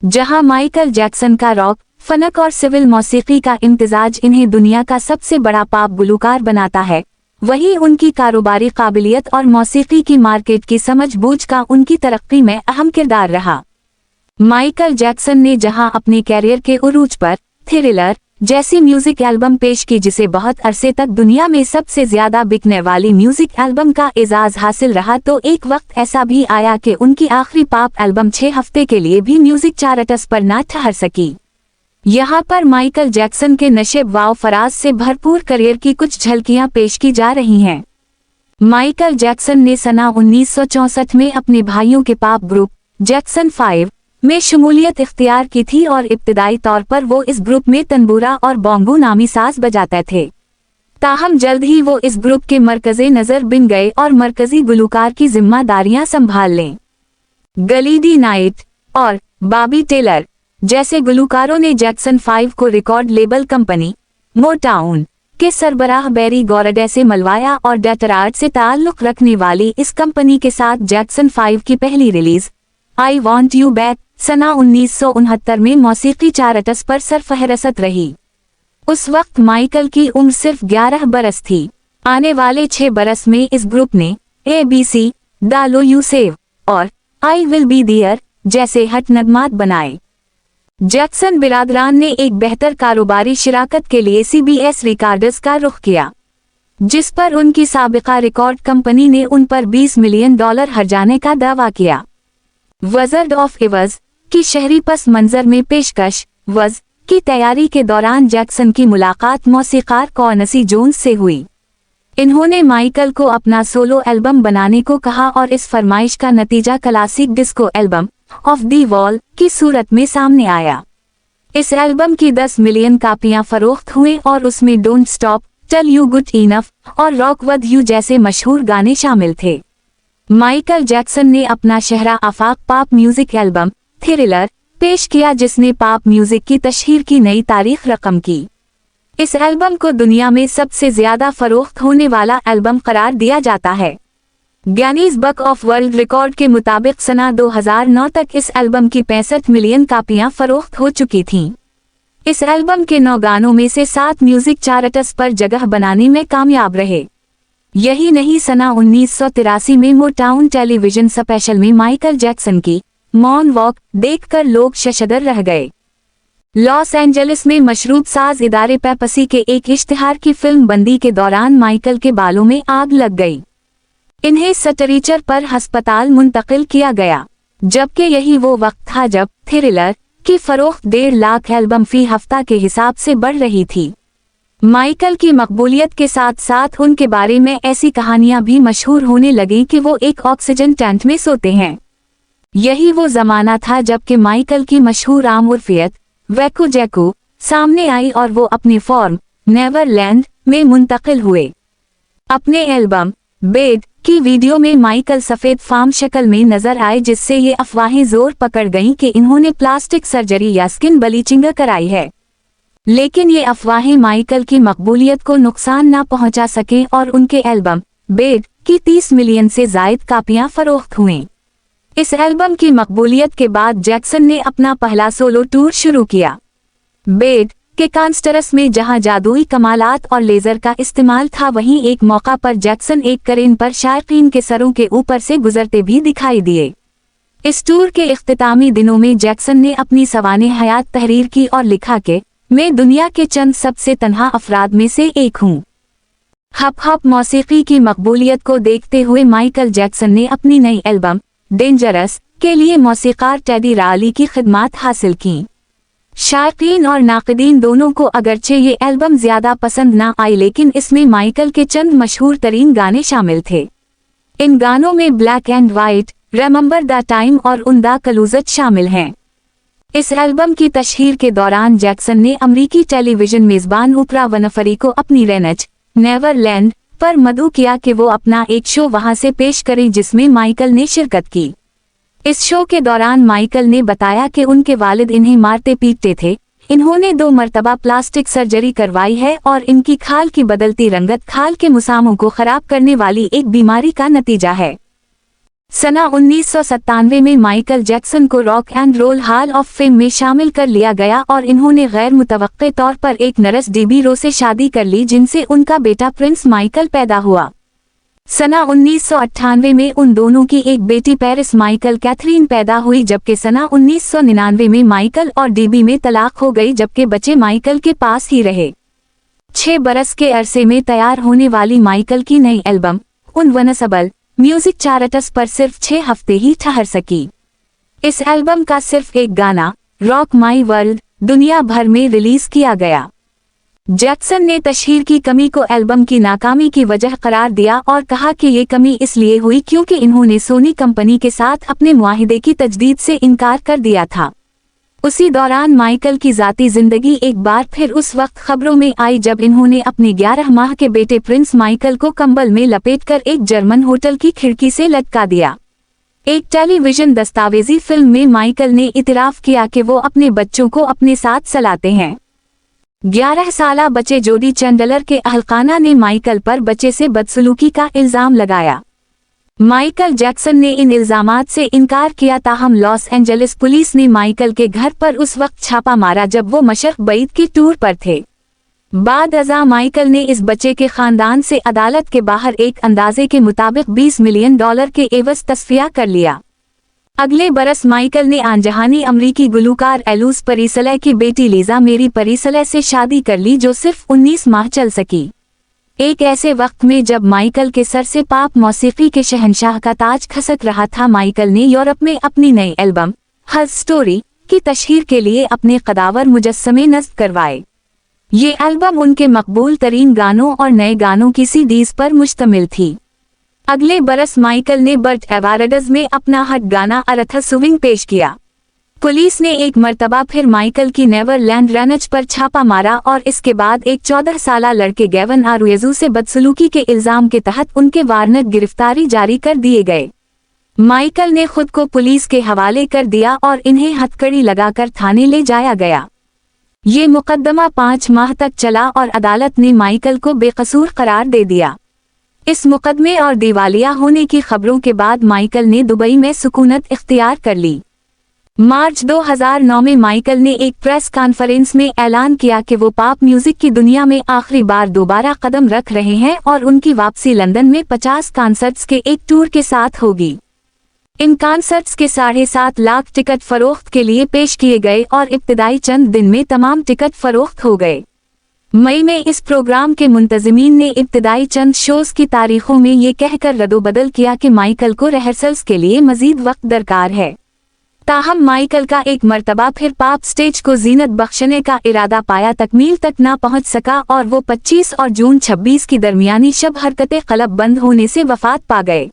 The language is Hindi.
जहां माइकल जैक्सन का रॉक, फनक और सिविल मौसीकी का इम्तिजाज इन्हें दुनिया का सबसे बड़ा पॉप गुलूकार बनाता है, वहीं उनकी कारोबारी काबिलियत और मौसीकी की मार्केट की समझ-बूझ का उनकी तरक्की में अहम किरदार रहा। माइकल जैक्सन ने जहां अपने कैरियर के उरूज पर थ्रिलर जैसी म्यूजिक एल्बम पेश की, जिसे बहुत अरसे तक दुनिया में सबसे ज्यादा बिकने वाली म्यूजिक एल्बम का एजाज हासिल रहा, तो एक वक्त ऐसा भी आया कि उनकी आखिरी पॉप एल्बम 6 हफ्ते के लिए भी म्यूजिक चार्ट्स पर न ठहर सकी। यहाँ पर माइकल जैक्सन के नशेब वाव फराज से भरपूर करियर की कुछ झलकियां पेश की जा रही हैं। माइकल जैक्सन ने सना 1964 में अपने भाइयों के पॉप ग्रुप जैक्सन 5 में शमूलियत इख्तियार की थी और इब्तिदाई तौर पर वो इस ग्रुप में तंबूरा और बोंगो नामी साज बजाते थे। ताहम जल्द ही वो इस ग्रुप के मरकज़े नज़र बन गए और मरकजी गुलूकार की जिम्मेदारियां संभाल लें। गलीडी नाइट और बॉबी टेलर जैसे गुलूकारों ने जैक्सन 5 को रिकॉर्ड लेबल कंपनी मोटाउन के सरबराह बैरी गॉरडे से मलवाया और डेटरार्ड से ताल्लुक रखने वाली इस कंपनी के साथ जैक्सन 5 की पहली release I want you back सना 1969 में मौसीकी चार्ट्स पर सरफहरस्त रही। उस वक्त माइकल की उम्र सिर्फ 11 बरस थी। आने वाले 6 बरस में इस ग्रुप ने ABC, डालो यू सेव और आई विल बी देयर जैसे हट नगमात बनाए। जैक्सन बिरादरान ने एक बेहतर कारोबारी शिराकत के लिए CBS रिकॉर्ड्स का रुख किया, जिस पर उनकी साबिका रिकॉर्ड कंपनी ने उन पर $20 मिलियन हर्जाने का दावा किया। वज़र्ड ऑफ इवज़ की शहरी पस मंजर में पेशकश वज़ की तैयारी के दौरान जैक्सन की मुलाकात मौसीकार क्वाइंसी जोन्स से हुई। इन्होंने माइकल को अपना सोलो एल्बम बनाने को कहा और इस फरमाइश का नतीजा classic disco album of the wall की सूरत में सामने आया। इस एल्बम की 10 मिलियन कापियां फरोख्त हुए और उसमें don't stop, tell you good enough और रॉक विद यू जैसे मशहूर गाने शामिल थे। माइकल जैक्सन ने अपना शहरा आफाक पॉप म्यूजिक एल्बम थ्रिलर पेश किया, जिसने पॉप म्यूजिक की तशहीर की नई तारीख रकम की। इस एल्बम को दुनिया में सबसे ज्यादा फरोख्त होने वाला एल्बम करार दिया जाता है। Guinness book of world record के मुताबिक सना 2009 तक इस एल्बम की 65 मिलियन कापियां फरोख्त हो चुकी थीं। इस एल्बम के 9 गानों में से 7 म्यूजिक चार्ट्स पर जगह बनाने में कामयाब रहे। यही नहीं, सना 1983 में मोटाउन टेलीविजन स्पेशल में माइकल जैक्सन की मॉन वॉक देखकर लोग शशदर रह गए। लॉस एंजलिस में मशरूब साज इदारे पेप्सी के एक इश्तिहार की फिल्म बंदी के दौरान माइकल के बालों में आग लग गई। इन्हें स्ट्रेचर पर अस्पताल मुंतकिल किया गया, जबकि यही वो वक्त था जब थ्रिलर की फरोख्त 1.5 लाख एल्बम फी हफ्ता के हिसाब से बढ़ रही थी। माइकल की मकबूलियत के साथ साथ उनके बारे में ऐसी कहानियां भी मशहूर होने लगीं कि वो एक ऑक्सीजन टैंक में सोते हैं। यही वो जमाना था जबकि माइकल की मशहूर आम उर्फियत वैकू जैकू सामने आई और वो अपनी फॉर्म नेवरलैंड में मुंतकिल हुए। अपने एल्बम बेड की वीडियो में माइकल सफेद फार्म शक्ल में नजर आए, जिससे ये अफवाहें जोर पकड़ गईं कि इन्होंने प्लास्टिक सर्जरी या स्किन ब्लीचिंग कराई है। लेकिन ये अफवाहें माइकल की मकबूलियत को नुकसान न पहुंचा सके और उनके एल्बम बेड की 30 मिलियन से जायद कापियां फरोख्त हुईं। इस एल्बम की मकबूलियत के बाद जैक्सन ने अपना पहला सोलो टूर शुरू किया। बेड के कॉन्सर्ट्स में जहां जादुई कमालात और लेजर का इस्तेमाल था, वहीं एक मौका पर जैक्सन एक क्रेन पर शायकीन के सरों के ऊपर से गुजरते भी दिखाई दिए। इस टूर के इख्तितामी दिनों में जैक्सन ने अपनी सवाने हयात तहरीर की और लिखा कि मैं दुनिया के चंद सबसे तन्हा अफराद में से एक हूँ। हप हप मौसीकी की मकबूलियत को देखते हुए माइकल जैक्सन ने अपनी नई एल्बम डेंजरस के लिए मौसीकार टेडी राली की खिदमात हासिल की। शायकीन और नाक़दीन दोनों को अगरचे ये एल्बम ज्यादा पसंद ना आई, लेकिन इसमें माइकल के चंद मशहूर तरीन गाने शामिल थे। इन गानों में black and white, remember the time और उन कलूजत शामिल हैं। इस एल्बम की तशहीर के दौरान जैक्सन ने अमरीकी टेलीविजन मेजबान ओपरा विनफ्री को अपनी रेनच नेवरलैंड पर मदऊ किया कि वो अपना एक शो वहां से पेश करें, जिसमें माइकल ने शिरकत की। इस शो के दौरान माइकल ने बताया कि उनके वालिद इन्हें मारते पीटते थे। इन्होंने 2 मरतबा प्लास्टिक सर्जरी करवाई है और इनकी खाल की बदलती रंगत खाल के मुसामों को खराब करने वाली एक बीमारी का नतीजा है। सना 1997 में माइकल जैक्सन को rock and roll hall of fame में शामिल कर लिया गया और इन्होंने गैर मुतवक्के तौर पर एक नर्स डेबी रो से शादी कर ली जिनसे उनका बेटा प्रिंस माइकल पैदा हुआ। सना 1998 में उन दोनों की एक बेटी पेरिस माइकल कैथरीन पैदा हुई, जबकि सना 1999 में माइकल और डेबी में तलाक हो गई, जबकि बच्चे माइकल के पास ही रहे। 6 बरस के अरसे में तैयार होने वाली माइकल की नई एल्बम इनविंसिबल म्यूजिक चार्ट्स पर सिर्फ 6 हफ्ते ही ठहर सकी। इस एल्बम का सिर्फ एक गाना रॉक माई वर्ल्ड दुनिया भर में रिलीज किया गया। जैक्सन ने तशहीर की कमी को एल्बम की नाकामी की वजह करार दिया और कहा कि ये कमी इसलिए हुई क्योंकि इन्होंने सोनी कंपनी के साथ अपने मुआहिदे की तजदीद से इनकार कर दिया था। उसी दौरान माइकल की जाती जिंदगी एक बार फिर उस वक्त खबरों में आई जब इन्होंने अपने 11 माह के बेटे प्रिंस माइकल को कंबल में लपेटकर एक जर्मन होटल की खिड़की से लटका दिया। एक टेलीविजन दस्तावेजी फिल्म में माइकल ने इतराफ किया कि वो अपने बच्चों को अपने साथ सलाते हैं। 11 साला बच्चे जोडी चैंडलर के अहलखाना ने माइकल पर बच्चे से बदसलूकी का इल्जाम लगाया। माइकल जैक्सन ने इन इल्जामात से इनकार किया, ताहम लॉस एंजलिस पुलिस ने माइकल के घर पर उस वक्त छापा मारा जब वो मशरक बईद की टूर पर थे। बाद अज़ा माइकल ने इस बच्चे के खानदान से अदालत के बाहर एक अंदाजे के मुताबिक $20 मिलियन के एवज तस्फिया कर लिया। अगले बरस माइकल ने आनजहानी अमरीकी गुलूकार एलूस परिसले की बेटी लीजा मेरी परिसले से शादी कर ली, जो सिर्फ 19 माह चल सकी। एक ऐसे वक्त में जब माइकल के सर से पॉप मौसीकी के शहंशाह का ताज खसक रहा था, माइकल ने यूरोप में अपनी नई एल्बम हर स्टोरी की तशहीर के लिए अपने कदावर मुजस्समे नस्ब करवाए। ये एल्बम उनके मकबूल तरीन गानों और नए गानों की सीडीज पर मुश्तमिल थी। अगले बरस माइकल ने बर्ट एवार्ड्स में अपना हट गाना अर्थ स्विंग पेश किया। पुलिस ने एक मर्तबा फिर माइकल की नेवरलैंड रैंच पर छापा मारा और इसके बाद एक 14 साला लड़के गेवन आरुएजू से बदसलूकी के इल्जाम के तहत उनके वारंट गिरफ्तारी जारी कर दिए गए। माइकल ने खुद को पुलिस के हवाले कर दिया और इन्हें हथकड़ी लगाकर थाने ले जाया गया। ये मुकदमा 5 माह तक चला और अदालत ने माइकल को बेकसूर करार दे दिया। इस मुकदमे और दिवालिया होने की खबरों के बाद माइकल ने दुबई में सुकूनत इख्तियार कर ली। मार्च 2009 में माइकल ने एक प्रेस कॉन्फ्रेंस में ऐलान किया कि वो पॉप म्यूजिक की दुनिया में आखिरी बार दोबारा कदम रख रहे हैं और उनकी वापसी लंदन में 50 कॉन्सर्ट्स के एक टूर के साथ होगी। इन कॉन्सर्ट्स के 7.5 लाख टिकट फरोख्त के लिए पेश किए गए और इब्तिदाई चंद दिन में तमाम टिकट फरोख्त हो गए। मई में इस प्रोग्राम के मुंतजिमीन ने इब्तिदाई चंद शोज की तारीखों में ये कहकर रद्दोबदल किया कि माइकल को रिहर्सल्स के लिए मजीद वक्त दरकार है। ताहम माइकल का एक मर्तबा फिर पॉप स्टेज को जीनत बख्शने का इरादा पाया तकमील तक ना पहुंच सका और वो 25 और जून 26 की दरमियानी शब हरकतें कलब बंद होने से वफात पा गए।